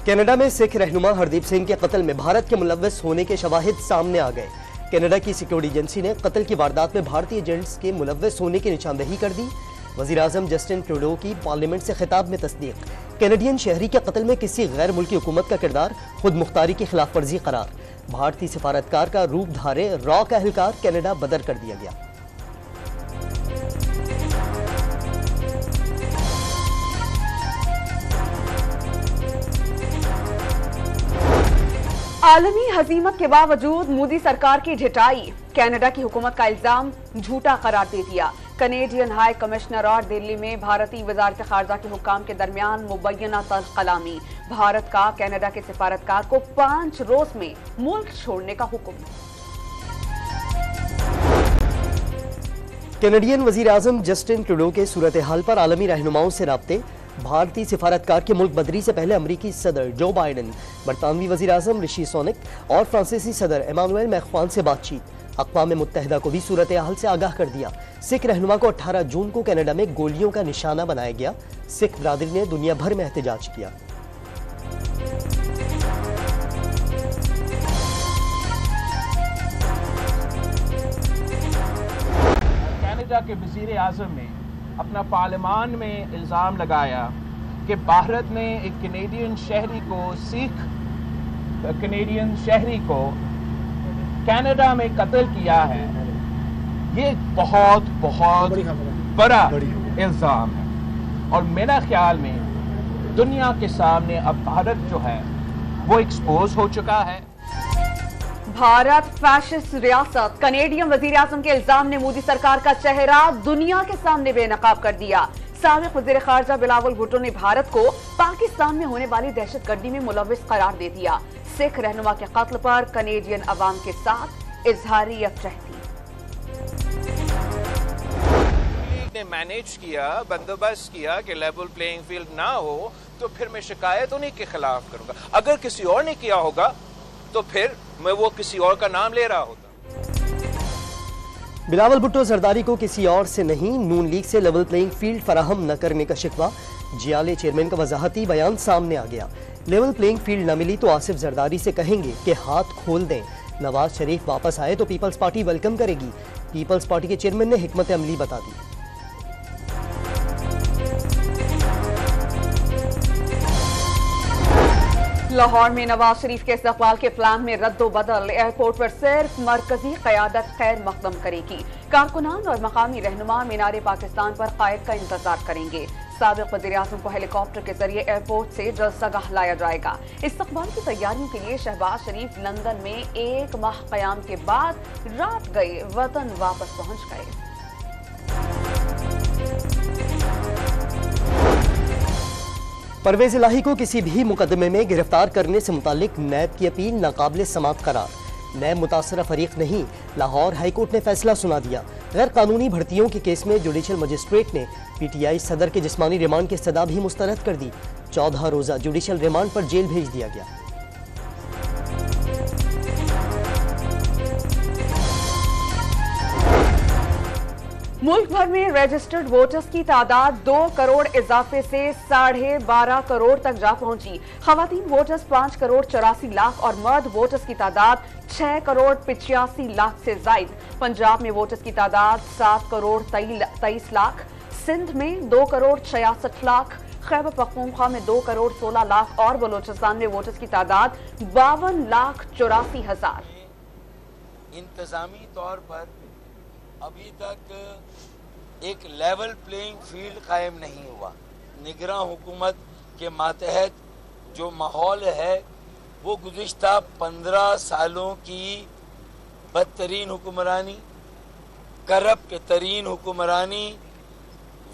Canada में सिख रहनुमा हरदीप सिंह के कत्ल में भारत के मुलव्वस होने के शवाहिद सामने आ गए। कनाडा की सिक्योरिटी एजेंसी ने कत्ल की वारदात में भारतीय एजेंट्स के मुलव्वस होने की निशानदेही कर दी। वजीर आजम जस्टिन ट्रूडो की पार्लियामेंट से खिताब में तस्दीक। कैनेडियन शहरी के कत्ल में किसी गैर मुल्की हुकूमत का किरदार खुद मुख्तारी की खिलाफ वर्जी करार। भारतीय सफारतकार का रूप धारे रॉ का एहलकार कनाडा बदर कर दिया गया। आलमी हजीमत के बावजूद मोदी सरकार की ढिठाई। कनाडा की हुकूमत का इल्जाम झूठा करार दे दिया। कनेडियन हाई कमिश्नर और दिल्ली में भारतीय वजारत खारजा के हुक्काम के दरमियान मुबैना तल्ख कलामी। भारत का कनाडा के सिफारतकार को 5 रोज में मुल्क छोड़ने का हुक्म। कैनेडियन वजीर आजम जस्टिन ट्रूडो के सूरत हाल पर आलमी रहनुमाओं से राब्ते। भारतीय सिफारतकार के मुल्क बदरी से पहले अमरीकी सदर जो बाइडन, बरतानवी वजीर आजम ऋषि सोनक और फ्रांसीसी सदर इमानुएल मैक्रोन से बातचीत। अक़वाम मुत्तहिदा को भी सूरत हाल से आगाह कर दिया। सिख रहनुमा को 18 जून को कनाडा में गोलियों का निशाना बनाया गया। सिख बरादरी ने दुनिया भर में एहतजाज किया। कनाडा के वजीर आजम ने अपना पार्लियामान में इल्ज़ाम लगाया कि भारत ने एक कनेडियन शहरी को, सिख कनेडियन शहरी को कनाडा में कत्ल किया है। ये बहुत बड़ा इल्ज़ाम है और मेरा ख्याल में दुनिया के सामने अब भारत जो है वो एक्सपोज हो चुका है। भारत फैशिस्ट रियासत। कनेडियन वजीर आजम के इल्जाम ने मोदी सरकार का चेहरा दुनिया के सामने बेनकाब कर दिया। साबिक वजीर खारजा बिलावल भुट्टो ने भारत को पाकिस्तान में होने वाली दहशतगर्दी में मुलव्विस करार दे दिया। सिख रहनुमा के कत्ल पर कनेडियन अवाम के साथ इजहारी यकजहती। ने मैनेज किया, बंदोबस्त किया कि लेवल प्लेइंग फील्ड ना हो, तो फिर मैं शिकायत उन्हीं के खिलाफ करूंगा। अगर किसी और ने किया होगा तो फिर मैं वो किसी और का नाम ले रहा होता। बिलावल भुट्टो जरदारी को किसी और से नहीं, नून लीग से लेवल प्लेइंग फील्ड फराहम न करने का शिकवा। जियाले चेयरमैन का वजाहती बयान सामने आ गया। लेवल प्लेइंग फील्ड न मिली तो आसिफ जरदारी से कहेंगे कि हाथ खोल दें। नवाज शरीफ वापस आए तो पीपल्स पार्टी वेलकम करेगी। पीपल्स पार्टी के चेयरमैन ने हिकमत अमली बता दी। लाहौर में नवाज शरीफ के इस्तकबाल के प्लान में रद्दोबदल। एयरपोर्ट पर सिर्फ मरकजी क़यादत खैर मकदम करेगी। कारकुनान और मकामी रहनुमा मीनार पाकिस्तान पर कायद का इंतजार करेंगे। साबिक वज़ीर आज़म को हेलीकॉप्टर के जरिए एयरपोर्ट से जलसागाह लाया जाएगा। इस्तकबाल की तैयारियों के लिए शहबाज शरीफ लंदन में 1 माह क़याम के बाद रात गए वतन वापस पहुंच गए। परवेज इलाही को किसी भी मुकदमे में गिरफ्तार करने से मुतालिक नैब की अपील नाकाबिले समात करार। नैब मुतासरा फरीक नहीं, लाहौर हाईकोर्ट ने फैसला सुना दिया। गैर कानूनी भर्तियों के केस में जुडिशल मजिस्ट्रेट ने PTI सदर के जिस्मानी रिमांड की सदा भी मुस्तरद कर दी। 14 रोजा जुडिशल रिमांड पर जेल भेज दिया गया। मुल्क भर में रजिस्टर्ड वोटर्स की तादाद 2 करोड़ इजाफे से 12.5 करोड़ तक जा पहुंची। खवातीन वोटर्स 5 करोड़ 84 लाख और मर्द वोटर्स की तादाद 6 करोड़ 85 लाख से जायद। पंजाब में वोटर्स की तादाद 7 करोड़ 23 लाख, सिंध में 2 करोड़ 66 लाख, खैबर पख्तूनख्वा में 2 करोड़ 16 लाख और बलोचिस्तान में वोटर्स की तादाद 52 लाख 84 हजार। इंतजामी तौर पर अभी तक एक लेवल प्लेइंग फील्ड कायम नहीं हुआ। निगरां हुकूमत के मातहत जो माहौल है वो गुज़िश्ता 15 सालों की बदतरीन हुक्मरानी, करप्ट तरीन हुक्मरानी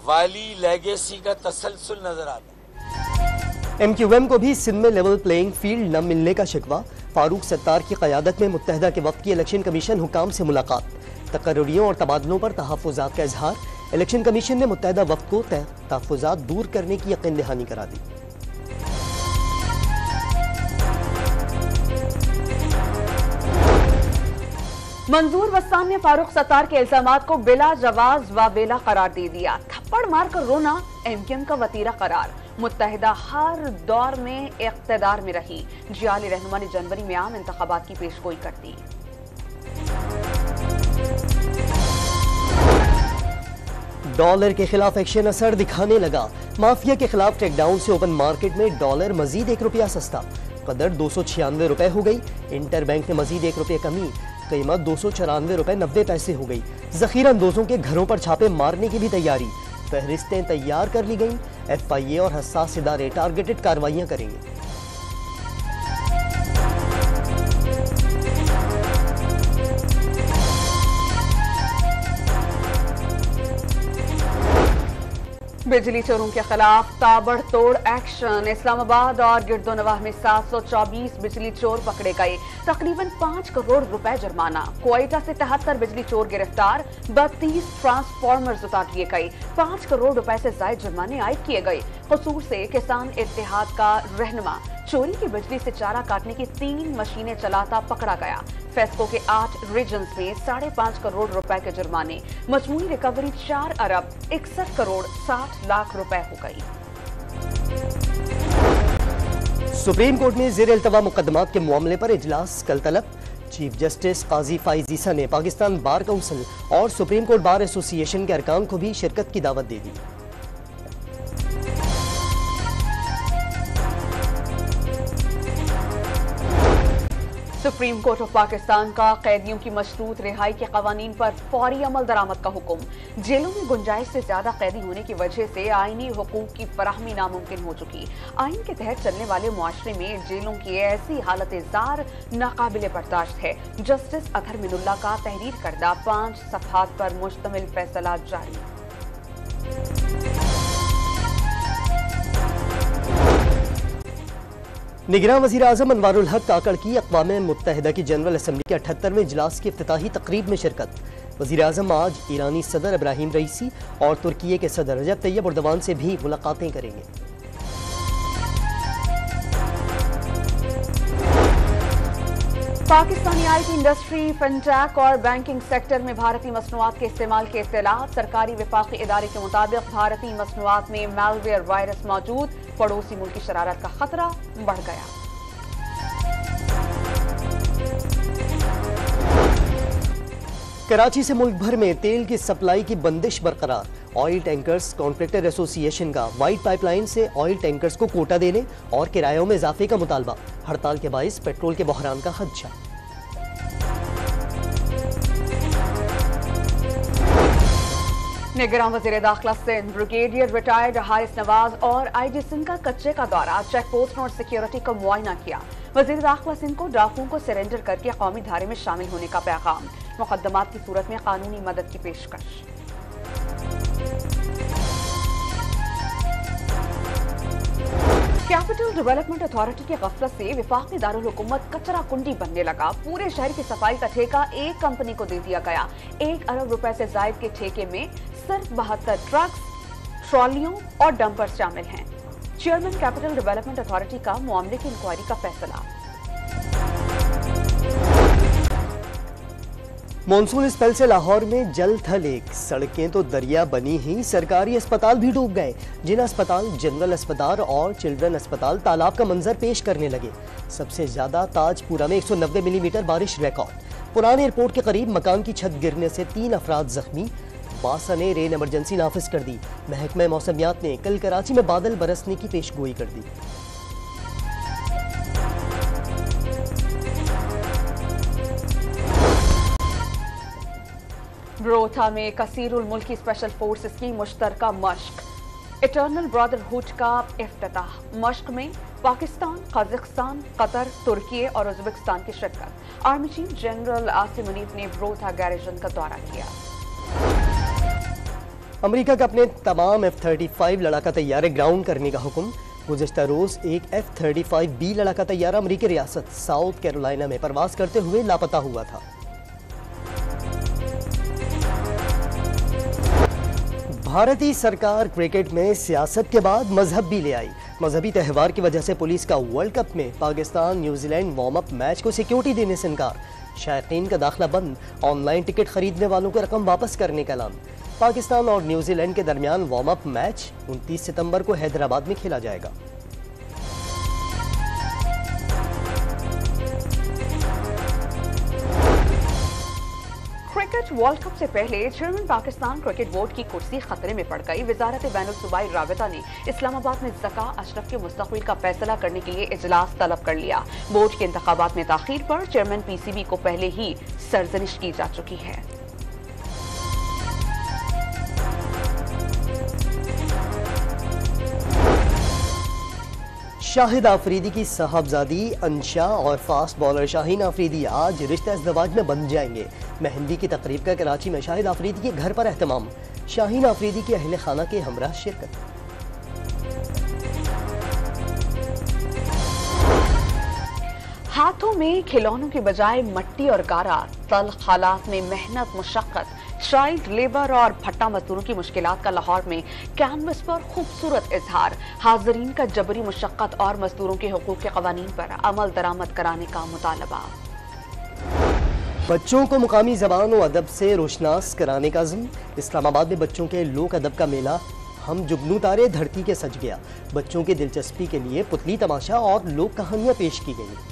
वाली लेगेसी का तसलसल नजर आता है। MQM को भी सिंध में लेवल प्लेइंग फील्ड न मिलने का शिकवा। फारूक सत्तार की क़यादत में मुत्तहिदा के वक्त की इलेक्शन कमीशन हुकाम से मुलाकात। तकर्रियों और तबादलों पर तहफ़्फ़ुज़ात का इजहार। इलेक्शन कमीशन ने मुत्तहिदा वक्त को तहफ़्फ़ुज़ात दूर करने की यकीन दहानी करा दी। मंजूर वस्तान ने फारूक सत्तार के इल्जामात को बिला जवाज व बेला करार दे दिया। थप्पड़ मारकर रोना MQM का वतीरा करार। मुत्तहिदा हर दौर में इख्तिदार में रही। जियाली रहनुमा ने जनवरी में आम इंतखाबात की पेशगोई कर दी। डॉलर के खिलाफ एक्शन असर दिखाने लगा। माफिया के खिलाफ टेकडाउन से ओपन मार्केट में डॉलर मजीद ₹1 सस्ता, कदर 296 रुपए हो गई। इंटरबैंक में मजीद ₹1 कमी, कीमत 294 रुपए 90 पैसे हो गई। जखीरा अंदोजों के घरों पर छापे मारने की भी तैयारी, फहरिस्तें तैयार कर ली गई। FIA और हसास इदारे टारगेटेड कार्रवाइयां करेंगे। बिजली चोरों के खिलाफ ताबड़तोड़ एक्शन। इस्लामाबाद और गिरदोनवाह में 724 बिजली चोर पकड़े गए, तकरीबन 5 करोड़ रुपए जुर्माना। क्वेटा से 73 बिजली चोर गिरफ्तार, 32 ट्रांसफार्मर्स उतार लिए गए, 5 करोड़ रुपए से ज्यादा जुर्माने आयद किए गए। कसूर से किसान इत्तेहाद का रहनुमा चोरी की बिजली से चारा काटने की 3 मशीनें चलाता पकड़ा गया। फेस्को के 8 रीजन्स में 5.5 करोड़ रुपए के जुर्माने, मजमूई रिकवरी 4 अरब 61 करोड़ 60 लाख रुपए हो गई। सुप्रीम कोर्ट में ज़ेर इल्तवा मुकदमात के मामले पर इजलास कल तलब। चीफ जस्टिस काजी फाइज ईसा ने पाकिस्तान बार काउंसिल और सुप्रीम कोर्ट बार एसोसिएशन के अरकान को भी शिरकत की दावत दे दी। सुप्रीम कोर्ट ऑफ पाकिस्तान का कैदियों की मशरूत रिहाई के कवानीन पर फौरी अमल दरामद का हुक्म। जेलों में गुंजाइश से ज्यादा कैदी होने की वजह से आईनी हुकूक की फराहमी नामुमकिन हो चुकी। आइन के तहत चलने वाले मुआशरे में जेलों की ऐसी हालत जार नाकाबिले बर्दाश्त है। जस्टिस अतहर मिनुल्लाह का तहरीर करदा 5 सफ़हात पर मुश्तमिल फैसला जारी। निगरान वज़ीर आज़म अनवारुल हक काकड़ की अक़वाम मुत्तहिदा की जनरल असम्बली के 78वें इजलास की इफ्तिताही तकरीब में शिरकत। वज़ीर आज़म आज ईरानी सदर इब्राहिम रईसी और तुर्की के सदर रजब तैयब एर्दोगान से भी मुलाकातें करेंगे। पाकिस्तानी IT इंडस्ट्री, फिनटेक और बैंकिंग सेक्टर में भारतीय मसनूआत के इस्तेमाल की इत्तलात। सरकारी विफाकी इदारे के मुताबिक भारतीय मसनूआत में मैलवेयर वायरस मौजूद, पड़ोसी मुल्क की शरारत का खतरा बढ़ गया। कराची से मुल्क भर में तेल की सप्लाई की बंदिश बरकरार। ऑयल टैंकर्स कॉन्ट्रैक्टर एसोसिएशन का वाइट पाइपलाइन से ऑयल टैंकर्स को कोटा देने और किरायों में इजाफे का मुतालबा। हड़ताल के बाइस पेट्रोल के बहरान का खदशा। निगरान वज़ीर दाखिला सिंध ब्रिगेडियर रिटायर्ड हारिस नवाज और IG सिंध का कच्चे का दौरा, चेक पोस्ट और सिक्योरिटी का मुआयना किया। वज़ीर दाखिला सिंध को डाकुओं को सरेंडर करके कौमी धारे में शामिल होने का पैगाम। मुकदमात की सूरत में कानूनी मदद की पेशकश। कैपिटल डेवलपमेंट अथॉरिटी की गफलत से विफाकी दारुल हुकूमत कचरा कुंडी बनने लगा। पूरे शहर की सफाई का ठेका एक कंपनी को दे दिया गया। 1 अरब रुपए से जायद के ठेके में सिर्फ 72 ट्रक्स, ट्रॉलियों और डंपर शामिल हैं। चेयरमैन कैपिटल डेवलपमेंट अथॉरिटी का मामले की इंक्वायरी का फैसला। मॉनसून स्पेल से लाहौर में जल थल एक, सड़कें तो दरिया बनी ही, सरकारी अस्पताल भी डूब गए। जिला अस्पताल, जनरल अस्पताल और चिल्ड्रन अस्पताल तालाब का मंजर पेश करने लगे। सबसे ज्यादा ताजपुरा में 190 मिलीमीटर बारिश रिकॉर्ड। पुराने एयरपोर्ट के करीब मकान की छत गिरने से 3 अफराद जख्मी। बासा ने रेन इमरजेंसी नाफिज कर दी। महकमा मौसमियात ने कल कराची में बादल बरसने की पेशगोई कर दी। रोहता में कसीरुल मुल्की स्पेशल फोर्सेस की मुश्तरका मश्क। इटर्नल ब्रदरहुड का इफ्तिताह। मश्क में पाकिस्तान, कजाकिस्तान, कतर, तुर्की और उज़्बेकिस्तान की शिरकत। Army chief general Asim Munif ने रोहता गैरिजन का दौरा किया। अमेरिका का अपने तमाम F-35 लड़ाका तैयारे ग्राउंड करने का हुक्म। गुज़श्ता रोज एक F-35B लड़ाका तैयारा अमेरिकी रियासत साउथ कैरोलिना में परवाज करते हुए लापता हुआ था। भारतीय सरकार क्रिकेट में सियासत के बाद मजहब भी ले आई। मजहबी त्यौहार की वजह से पुलिस का वर्ल्ड कप में Pakistan New Zealand warm up match को सिक्योरिटी देने से इनकार। शायकीन का दाखिला बंद, ऑनलाइन टिकट खरीदने वालों को रकम वापस करने का ऐलान। पाकिस्तान और न्यूजीलैंड के दरमियान वार्म अप मैच 29 सितंबर को हैदराबाद में खेला जाएगा। क्रिकेट वर्ल्ड कप से पहले चेयरमैन पाकिस्तान क्रिकेट बोर्ड की कुर्सी खतरे में पड़ गई। वजारत बैनुल-सूबाई राबिता ने इस्लामाबाद में ज़का अशरफ के मुस्तकबिल का फैसला करने के लिए इजलास तलब कर लिया। बोर्ड के इंतखाबात में ताखीर पर चेयरमैन पीसीबी को पहले ही सरजनिश की जा चुकी है। शाहिद आफरीदी की साहबजादी अंशा और फास्ट बॉलर शाहीन आफरीदी आज रिश्ता इज़्दवाज में बन जाएंगे। मेहंदी की तकरीब का कराची में शाहिद आफरीदी के घर पर एहतमाम। शाहीन आफरीदी के अहले खाना के हमरा शिरकत। हाथों में खिलौनों के बजाय मट्टी और गारा, तल्ख हालात में मेहनत, मुशक्कत, चाइल्ड लेबर और भट्टा मजदूरों की मुश्किलात का लाहौर में कैनवस पर खूबसूरत इजहार। हाजरीन का जबरी मुशक्कत और मजदूरों के हुकूक के कवानीन पर अमल दरामद कराने का मुतालबा। बच्चों को मुकामी जबान और अदब से रोशनास कराने का अज़्म। इस्लामाबाद में बच्चों के लोक अदब का मेला हम जुगनू तारे धरती के सज गया। बच्चों की दिलचस्पी के लिए पुतली तमाशा और लोक कहानियां पेश की गई।